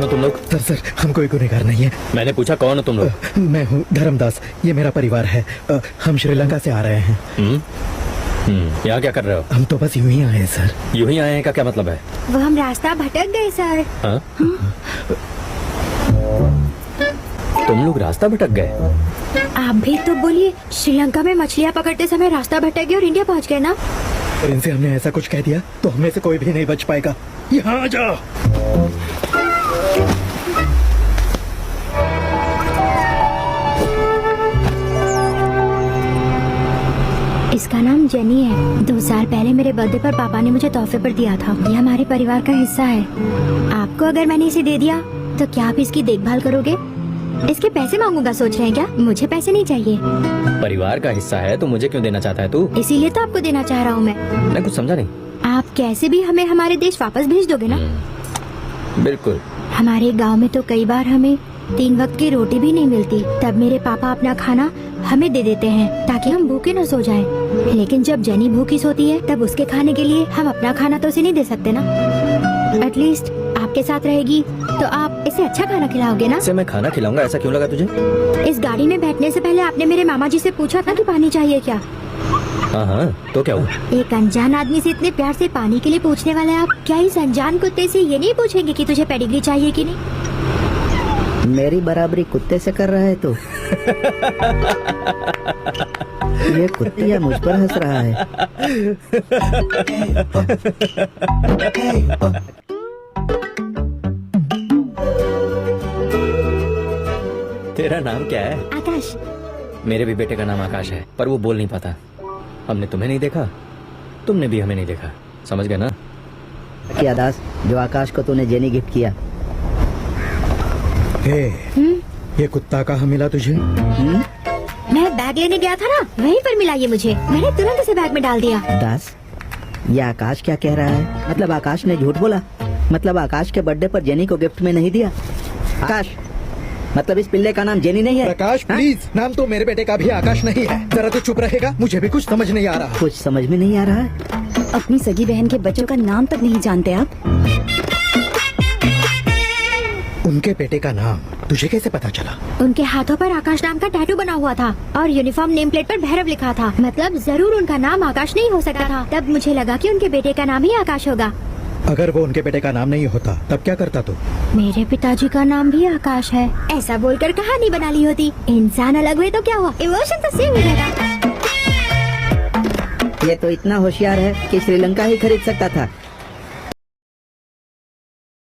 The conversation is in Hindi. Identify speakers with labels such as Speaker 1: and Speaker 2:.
Speaker 1: कौन हो तुम लोग?
Speaker 2: सर हम कोई गुनहगार नहीं है।
Speaker 1: मैंने पूछा कौन हो तुम लोग?
Speaker 2: मैं हूँ धर्मदास, ये मेरा परिवार है। हम श्रीलंका से आ रहे हैं।
Speaker 1: यहाँ क्या कर रहे हो?
Speaker 2: हम तो बस यूं ही आए हैं सर।
Speaker 1: यूं ही आए हैं का क्या मतलब है?
Speaker 3: वो हम रास्ता भटक गए सर।
Speaker 1: हाँ? तुम लोग रास्ता भटक गए?
Speaker 3: आप भी तो बोलिए, श्रीलंका में मछलियाँ पकड़ते समय रास्ता भटक गए और इंडिया पहुँच गए ना।
Speaker 2: और इनसे हमने ऐसा कुछ कह दिया तो हमें से कोई भी नहीं बच पाएगा। यहाँ आ जाओ।
Speaker 3: इसका नाम जेनी है। 2 साल पहले मेरे बर्थडे पर पापा ने मुझे तोहफे पर दिया था। ये हमारे परिवार का हिस्सा है। आपको अगर मैंने इसे दे दिया तो क्या आप इसकी देखभाल करोगे? इसके पैसे मांगूंगा सोच रहे हैं क्या? मुझे पैसे नहीं चाहिए।
Speaker 1: परिवार का हिस्सा है तो मुझे क्यों देना चाहता है तू?
Speaker 3: इसीलिए तो आपको देना चाह रहा हूँ मैं
Speaker 1: कुछ समझा नहीं।
Speaker 3: आप कैसे भी हमें हमारे देश वापस भेज दोगे ना?
Speaker 1: बिल्कुल।
Speaker 3: हमारे गांव में तो कई बार हमें 3 वक्त की रोटी भी नहीं मिलती। तब मेरे पापा अपना खाना हमें दे देते हैं ताकि हम भूखे न सो जाएं। लेकिन जब जेनी भूखी सोती है तब उसके खाने के लिए हम अपना खाना तो उसे नहीं दे सकते ना। एटलीस्ट आपके साथ रहेगी तो आप इसे अच्छा खाना खिलाओगे ना?
Speaker 1: इसे मैं खाना खिलाऊंगा, ऐसा क्यों लगा तुझे?
Speaker 3: इस गाड़ी में बैठने से पहले आपने मेरे मामा जी से पूछा था कि पानी चाहिए क्या?
Speaker 1: हाँ, तो क्या हुआ?
Speaker 3: एक अनजान आदमी से इतने प्यार से पानी के लिए पूछने वाले आप क्या इस अनजान कुत्ते से ये नहीं पूछेंगे कि तुझे पेडिग्री चाहिए कि नहीं?
Speaker 4: मेरी बराबरी कुत्ते से कर रहा है तो ये कुत्तिया मुझ पर हंस रहा है।
Speaker 1: तेरा नाम क्या है?
Speaker 3: आकाश।
Speaker 1: मेरे भी बेटे का नाम आकाश है, पर वो बोल नहीं पाता। हमने तुम्हें नहीं देखा, तुमने भी हमें नहीं देखा, समझ गए ना?
Speaker 4: क्या दास, जो आकाश को तूने जेनी गिफ्ट किया?
Speaker 2: ये कुत्ता कहाँ मिला तुझे?
Speaker 3: मैं बैग लेने गया था ना, वहीं पर मिला ये मुझे। मैंने तुरंत इसे बैग में डाल दिया।
Speaker 4: दास, ये आकाश क्या कह रहा है? मतलब आकाश ने झूठ बोला? मतलब आकाश के बर्थडे पर जेनी को गिफ्ट में नहीं दिया? आकाश, मतलब इस पिल्ले का नाम जेनी नहीं है?
Speaker 2: प्रकाश प्लीज, नाम तो मेरे बेटे का भी आकाश नहीं है। जरा तो चुप रहेगा? मुझे भी कुछ समझ नहीं आ रहा।
Speaker 4: कुछ समझ में नहीं आ रहा है?
Speaker 5: अपनी सगी बहन के बच्चों का नाम तक नहीं जानते आप?
Speaker 2: उनके बेटे का नाम तुझे कैसे पता चला?
Speaker 3: उनके हाथों पर आकाश नाम का टैटू बना हुआ था और यूनिफॉर्म नेम प्लेट पर भैरव लिखा था। मतलब जरूर उनका नाम आकाश नहीं हो सकता था। तब मुझे लगा कि उनके बेटे का नाम ही आकाश होगा।
Speaker 2: अगर वो उनके बेटे का नाम नहीं होता तब क्या करता तू?
Speaker 3: मेरे पिताजी का नाम भी आकाश है, ऐसा बोलकर कहानी बना ली होती। इंसान अलग हुए तो क्या हुआ, इमोशन तो सेम ही रहेगा।
Speaker 4: ये तो इतना होशियार है कि श्रीलंका ही खरीद सकता था।